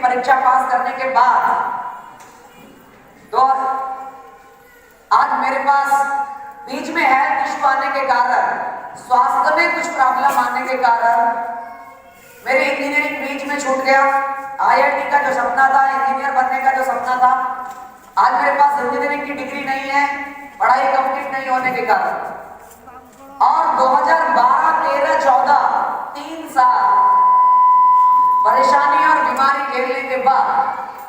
परीक्षा पास करने के बाद तो आज मेरे पास बीच में हेल्थ इश्यू आने के कारण, स्वास्थ्य में कुछ प्रॉब्लम आने के कारण मेरी इंजीनियरिंग बीच में छूट गया। आईआईटी का जो सपना था, इंजीनियर बनने का जो सपना था, आज मेरे पास इंजीनियरिंग की डिग्री नहीं है, पढ़ाई कंप्लीट नहीं होने के कारण। और 2012, 13, 14 3 साल परेशानी और बीमारी झेलने के बाद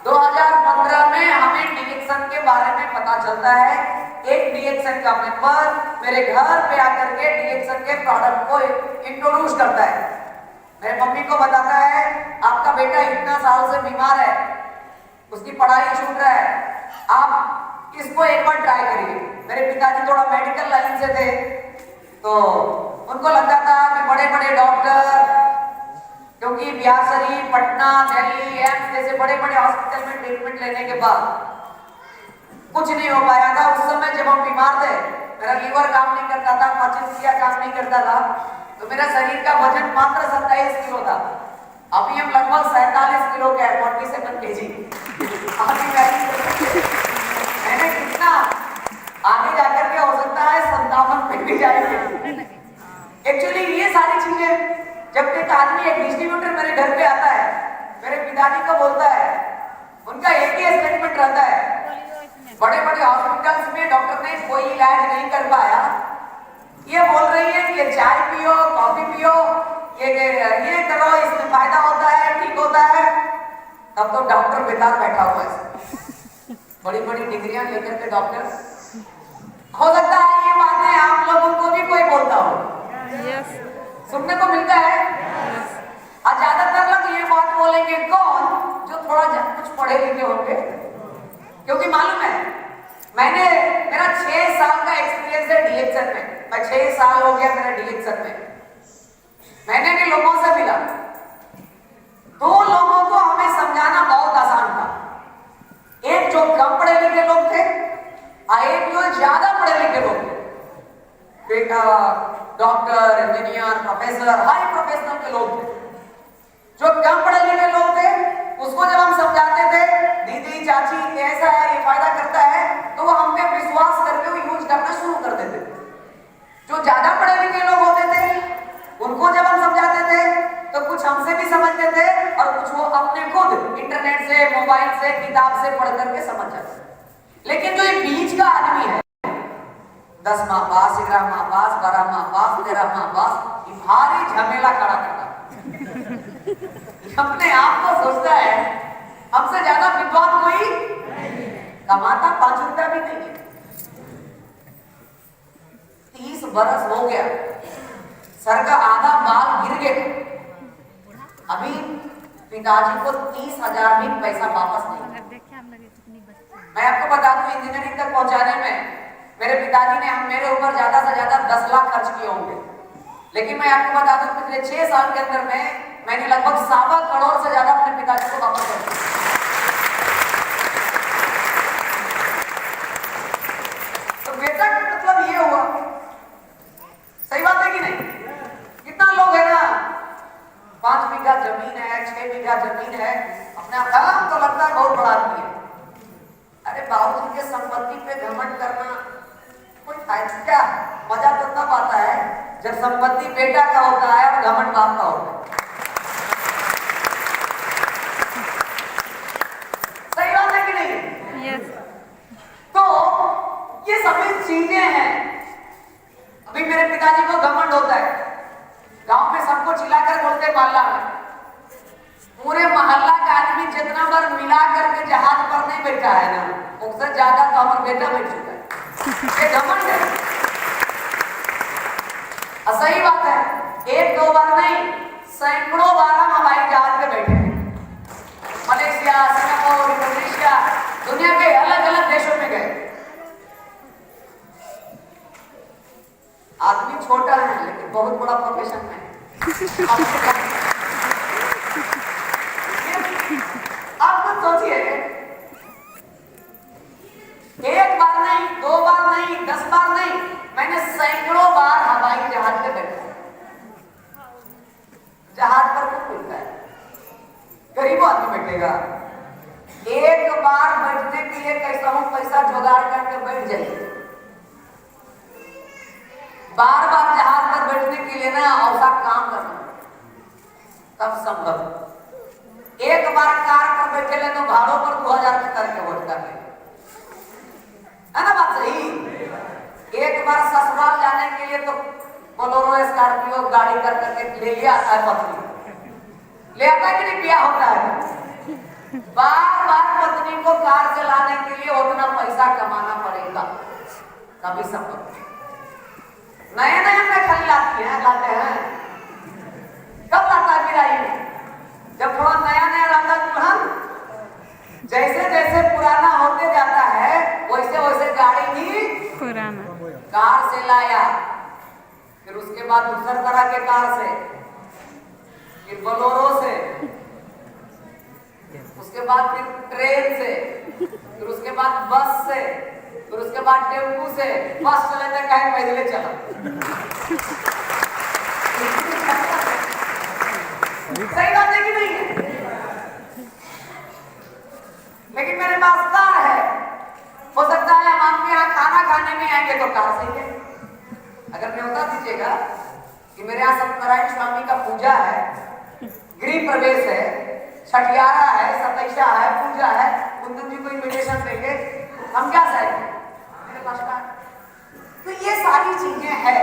2015 में हमें डीएक्सन के बारे में पता चलता है। एक डीएक्सन का मेंबर मेरे घर पे आकर के डीएक्सन के प्रोडक्ट को इंट्रोड्यूस करता है। मेरे मम्मी को बताता है, आपका बेटा इतना साल से बीमार है, उसकी पढ़ाई छूट रहा है, आप इसको एक बार ट्राई करिए। मेरे पिताजी थोड़ा मेडिकल लाइन से थे, तो उनको लगता था कि बड़े बड़े डॉक्टर, क्योंकि बिहार शरीफ, पटना, दिल्ली, एम्स जैसे बड़े बड़े हॉस्पिटल में ट्रीटमेंट लेने के बाद कुछ नहीं हो पाया था। उस समय जब हम बीमार थे, मेरा लीवर काम नहीं करता था, पाचन क्रिया काम नहीं करता था, तो मेरा शरीर का वजन मात्र 27 किलो था। अभी हम लगभग 47 किलो के हैं, 47 kg। मैंने कितना आगे जाकर के हो सकता है 57 पे भी जाएंगे। एक्चुअली ये सारी चीजें, जब एक आदमी, एक डिस्ट्रीब्यूटर मेरे घर पे आता है, मेरे पिताजी को बोलता है, उनका एक ही स्टेटमेंट रहता है, बड़े बड़े हॉस्पिटल्स में डॉक्टर ने कोई इलाज नहीं कर पाया, ये बोल रही है कि चाय पियो, कॉफी पियो, ये करो, इसमें फायदा होता है, ठीक होता है। तब तो डॉक्टर बेकार बैठा हुआ है, बड़ी बड़ी डिग्रियां लेकर के डॉक्टर। हो सकता है ये बातें आप लोगों को भी कोई बोलता हो, सुनने को मिलता है। और ज्यादातर लोग ये बात बोलेंगे कौन, जो थोड़ा कुछ पढ़े लिखे होंगे, क्योंकि मालूम है मेरा 6 साल का एक्सपीरियंस है डीएक्सन में। मैं 6 साल हो गया मेरा डीएक्सन में। मैंने भी लोगों से मिला, दो लोगों को हमें समझाना बहुत आसान था। एक जो कम पढ़े लिखे लोग थे और एक जो ज्यादा पढ़े लिखे लोग थे। बेटा doctor, engineer, professor, high professional के लोग थे। जो कम पढ़े लिखे लोग थे, उसको जब हम समझाते थे, दीदी चाची ऐसा है, ये फायदा करता है, तो वो हम पे विश्वास करके वो यूज करना शुरू कर देते थे। जो ज्यादा पढ़े लिखे लोग होते थे, उनको जब हम समझाते थे तो कुछ हमसे भी समझते थे और कुछ वो अपने खुद इंटरनेट से, मोबाइल से, किताब से पढ़ करके समझ जाते। लेकिन जो ये बीच का आदमी है, 10वां पास, 11वां पास, 12वां पास, 13वां पास, ये भारी झमेला खड़ा करता अपने आप को सोचता है हमसे ज्यादा विद्वान कोई कमाता 5 रुपया भी नहीं है। 30 बरस हो गया, सर का आधा बाल गिर गया, अभी पिताजी को 30,000 भी पैसा वापस नहीं। मैं आपको बता दूं, इंजीनियरिंग तक पहुंचाने में मेरे पिताजी ने मेरे ऊपर ज्यादा से ज्यादा 10 लाख खर्च किए होंगे, लेकिन मैं आपको बता दूं पिछले 6 साल के अंदर में मैंने लगभग 1.25 करोड़ से ज्यादा अपने पिताजी को वापस कर दिया। तो बेटा मतलब ये हुआ, सही बात है कि नहीं? कितना लोग है ना, 5 बीघा जमीन है, 6 बीघा जमीन है, अपने आप तो लगता है बहुत बड़ा आदमी है। अरे बाबूजी के संपत्ति पे घमंड करना कोई फायदा क्या? मजा तो तब आता है जब संपत्ति बेटा का होता है और घमंड बाप का होता है। सही बात है कि नहीं? yes. तो ये सभी चीजें हैं। अभी मेरे पिताजी को घमंड होता है, गांव में सबको चिल्लाकर बोलते, मोहल्ला में पूरे मोहल्ला का आदमी जितना बार मिला करके जहाज पर नहीं बैठा है ना, उससे ज्यादा तो हमारा बेटा बैठ चुका है। ये घमंड है। सही बात है, 1-2 बार नहीं, सैकड़ों बार हम हवाई जहाज पे बैठे हैं। मलेशिया, सिंगापुर, इंडोनेशिया, दुनिया के अलग अलग देशों में गए। आदमी छोटा है लेकिन बहुत बड़ा प्रोफेशन में। आप खुद सोचिए, 1 बार नहीं, 2 बार नहीं, 10 बार नहीं, मैंने सैकड़ों बार हवाई जहाज पे बैठा। जहाज पर कुछ मिलता है, गरीब आदमी बैठेगा, लीजिएगा, एक बार बैठने के लिए कैसा हूं पैसा जुगाड़ करके बैठ जाइए। बार बार जहाज पर बैठने के लिए ना औसा काम करना तब संभव। एक बार कार पर बैठे ले तो भाड़ों पर 2000 के करके वोट कर ले, है ना बात सही। एक बार ससुराल जाने के लिए तो बोलोरो स्कॉर्पियो गाड़ी कर करके ले लिया आता है, पत्नी ले आता है कि नहीं, ब्याह होता है। बार बार पत्नी को कार से लाने के लिए उतना पैसा कमाना पड़ेगा, कभी संभव। नए नए में खाली लाते हैं, कब लाता है फिर आइए, जब थोड़ा नया नया लाता दुल्हन, जैसे जैसे पुराना होते जाता है वैसे वैसे गाड़ी भी पुराना कार से लाया, फिर उसके बाद दूसर तरह के कार से, फिर बोलोरो से, उसके बाद फिर ट्रेन से, फिर उसके बाद बस से, फिर उसके बाद टेम्पू से, बस चले थे कहीं पैदल चला। सही बात है कि नहीं है? लेकिन मेरे पास कार है, हो सकता है हम आपके यहाँ खाना खाने में आएंगे तो कार से है। अगर न्योता दीजिएगा कि मेरे यहाँ सत्यनारायण स्वामी का पूजा है, गृह प्रवेश है, छठियारा है, सतैसा है, पूजा है, कुंदन जी को इन्विटेशन देंगे, हम क्या चाहेंगे? मेरे पास कार। तो ये सारी चीजें हैं।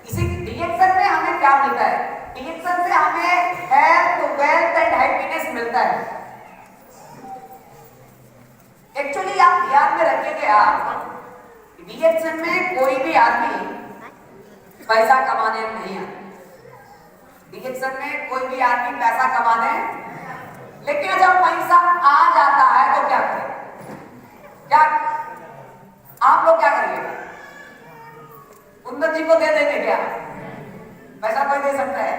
इसी डीएक्शन में हमें क्या मिलता है? डीएक्शन से हमें हेल्थ, वेल्थ एंड हैप्पीनेस मिलता है। एक्चुअली आप ध्यान में रखिएगा, डीएक्शन में कोई भी आदमी पैसा कमाने नहीं आता। डीएक्शन में कोई भी आदमी पैसा कमाने, लेकिन जब पैसा आ जाता है तो क्या करें? क्या आप लोग क्या करिएगा? कुंदन जी को दे देंगे क्या? पैसा कोई दे सकता है?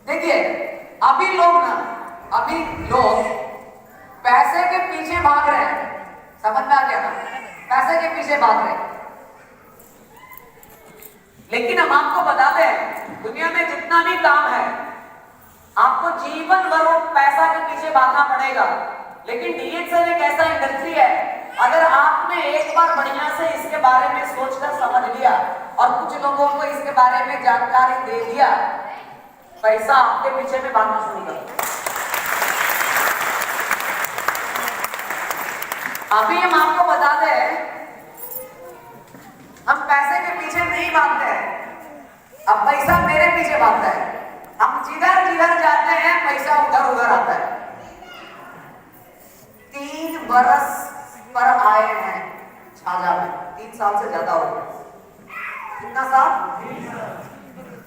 देखिए अभी लोग पैसे के पीछे भाग रहे हैं, समझ में आ गया ना? पैसे के पीछे भाग रहे हैं। लेकिन हम आपको बता दें, दुनिया में जितना भी काम है आपको जीवन भर वो पैसा के पीछे भागना पड़ेगा। लेकिन डीएक्शन एक ऐसा इंडस्ट्री है, अगर आपने एक बार बढ़िया से इसके बारे में सोचकर समझ लिया और कुछ लोगों को इसके बारे में जानकारी दे दिया, पैसा आपके पीछे में भागना शुरू कर। अभी हम आपको बता दें, हम पैसे के पीछे नहीं भागते हैं, अब पैसा मेरे पीछे भागता है। हम जिधर जिधर जाते हैं पैसा उधर उधर आता है। 3 बरस पर आए हैं छाजा में, 3 साल से ज्यादा हो गया। कितना साल?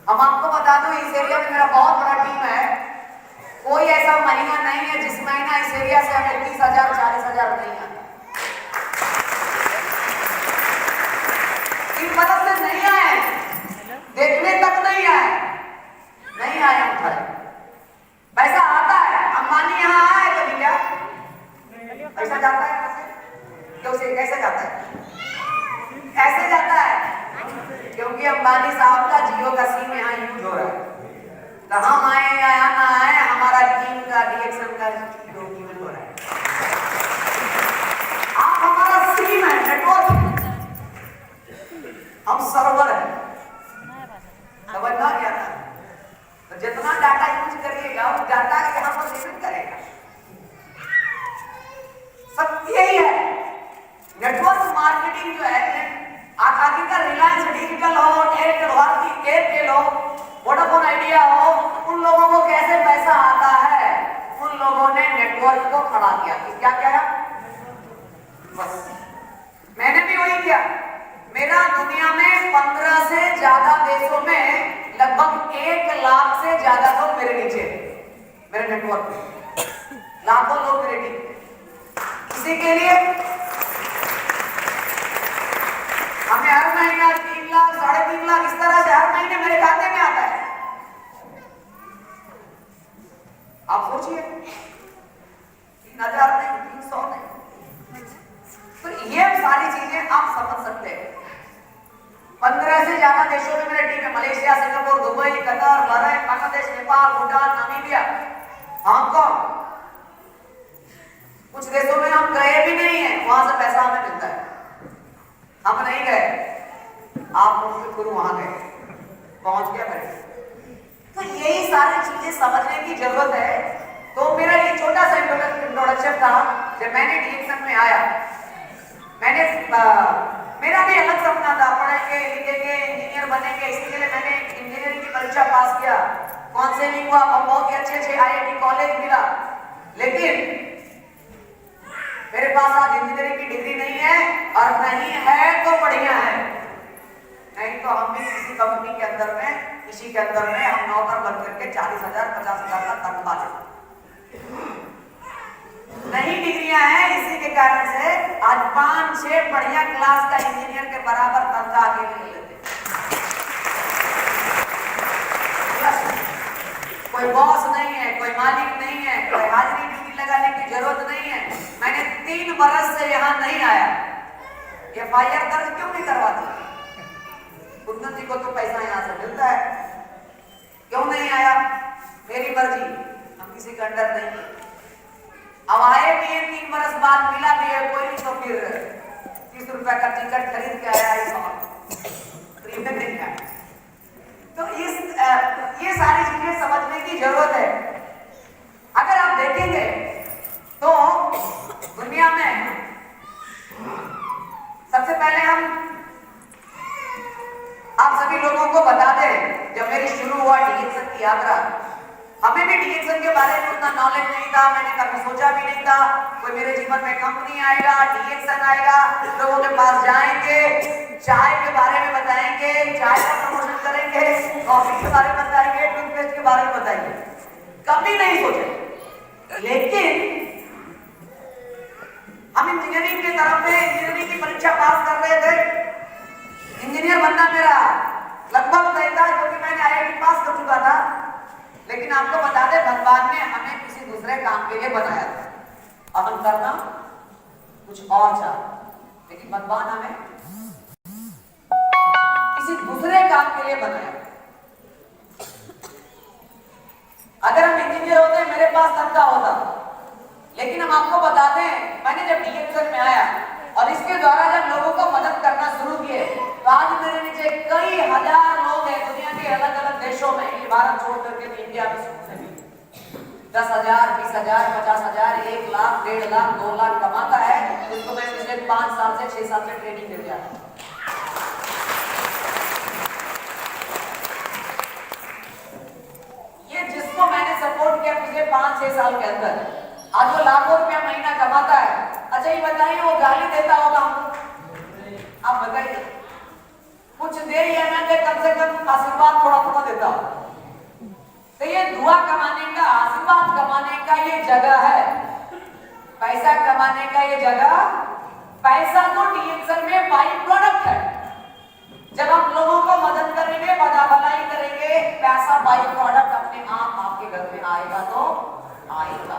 हम आपको बता दो, इस एरिया में मेरा बहुत बड़ा टीम है। कोई ऐसा महीना नहीं है जिस महीना इस एरिया से हमें 30,000 40,000 नहीं आता। 3 बरस से नहीं आए, देखने तक नहीं आए, नहीं आए हम घर। पैसा आता है, अंबानी यहाँ आए कभी क्या? पैसा जाता है यहाँ से? तो उसे कैसे जाता है? ऐसे जाता है क्योंकि अंबानी साहब का जियो का सिम यहाँ यूज हो रहा है। तो हम आए या ना आए, हमारा टीम का डीएक्शन का यूज हो रहा है। आप हमारा सिम है, नेटवर्क, हम सर्वर है, समझना क्या था? तो जितना डाटा यूज करिएगा उस डाटा यहाँ पर लिमिट करेगा। सब यही है। नेटवर्क मार्केटिंग जो है, आखिरकार रिलायंस डिजिटल हो, एयरटेल भारती, एयरटेल हो, वोडाफोन आइडिया हो, उन लोगों को कैसे पैसा आता है? उन लोगों ने नेटवर्क को खड़ा किया। क्या किया? बस मैंने भी वही किया। मेरा दुनिया में 15 से ज्यादा देशों में लगभग 1 लाख से ज्यादा लोग मेरे नीचे, मेरे नेटवर्क में लाखों लोग मेरे नीचे। इसी के लिए हमें हर महीना 3 लाख 3.5 लाख इस तरह से हर महीने मेरे खाते में आता है। आप सोचिए, 3,000 नहीं, 300 नहीं। तो ये सारी चीजें आप समझ सकते हैं। 15 से ज्यादा देशों में मेरे टीम है। Malaysia, Singapore, Dubai, Qatar, Bahrain, Bangladesh, Nepal, Bhutan, Namibia, Hong Kong, आप लोग खुद वहां गए, पहुंच गया करें। तो यही सारी चीजें समझने की जरूरत है। तो मेरा ये छोटा सा इंट्रोडक्शन था। जब मैंने डीएक्सन में आया, मैंने मेरा भी अलग सपना था, पढ़ेंगे लिखेंगे इंजीनियर बनेंगे। इसके लिए मैंने इंजीनियरिंग की परीक्षा पास किया, काउंसलिंग हुआ, बहुत ही अच्छे आईआईटी कॉलेज मिला। लेकिन मेरे पास आज इंजीनियरिंग की डिग्री नहीं है, और नहीं है तो बढ़िया है, नहीं तो हम भी किसी कंपनी के अंदर में, किसी के अंदर में हम नौकर बन करके 40,000 50,000 का तनख्वाह लेते। नहीं डिग्रियां हैं, इसी के कारण से आज 5-6 बढ़िया क्लास का इंजीनियर के बराबर तनख्वाह अकेले ले लेते। कोई बॉस नहीं है, कोई मालिक नहीं है, कोई हाजिरी ड्यूटी लगाने की जरूरत नहीं है। मैंने 3 बरस से यहाँ नहीं आया, एफआईआर दर्ज क्यों नहीं करवाती? कुंदन जी को तो पैसा यहाँ से मिलता है, क्यों नहीं आया? मेरी मर्जी, हम किसी का अंडर नहीं। अब आए भी है, 3 बरस बाद मिला भी है कोई नहीं, तो फिर 30 रुपए का टिकट खरीद के आया, फ्री में नहीं आया। तो ये सारी चीजें समझने की जरूरत है। अगर आप देखेंगे तो दुनिया में सबसे पहले हम आप सभी लोगों को बता दें, जब मेरी शुरू हुआ डीएक्सन की यात्रा, हमें भी डीएक्सन के बारे में उतना नॉलेज नहीं था, मैंने कभी सोचा भी नहीं था कोई मेरे जीवन में कंपनी आएगा, डीएक्सन आएगा, लोगों के पास जाएंगे, चाय के बारे में बताएंगे, चाय का प्रमोशन करेंगे, कॉफी के बारे में बताएंगे, टूथपेस्ट के बारे में बताएंगे, कभी नहीं सोचे। लेकिन हम इंजीनियरिंग की तरफ में इंजीनियरिंग की परीक्षा पास कर रहे थे, इंजीनियर बनना मेरा लगभग तय था, क्योंकि मैंने आईआईटी पास कर चुका था। लेकिन आपको बता दें, भगवान ने हमें किसी दूसरे काम के लिए बनाया था, और हम करना कुछ और चाहते, लेकिन भगवान हमें किसी दूसरे काम के लिए बनाया। अगर हम इंजीनियर होते, मेरे पास तनख्वाह होता, लेकिन हम आपको बता दें, मैंने जब डीएक्सन में आया और इसके द्वारा जब लोगों को मदद करना शुरू किए, तो आज मेरे नीचे कई हजार लोग हैं दुनिया के अलग अलग देशों में, ये भारत छोड़ करके इंडिया में 10,000 20,000 50,000 1 लाख 1.5 लाख 2 लाख कमाता है, जिसको मैं पिछले 5 साल से 6 साल से ट्रेनिंग दे दिया। ये जिसको मैंने सपोर्ट किया पिछले 5-6 साल के अंदर, आज वो लाखों रुपया महीना कमाता है। अच्छा ये बताइए, वो गाली देता होगा हमको? आप बताइए, कुछ दे या ना दे, कम से कम आशीर्वाद थोड़ा थोड़ा देता हो। तो ये दुआ कमाने का, आशीर्वाद कमाने का ये जगह है, पैसा कमाने का ये जगह। पैसा तो डीएक्सन में बाई प्रोडक्ट है। जब आप लोगों को मदद करेंगे, भलाई करेंगे, पैसा बाई प्रोडक्ट अपने आप आपके घर में आएगा तो आएगा।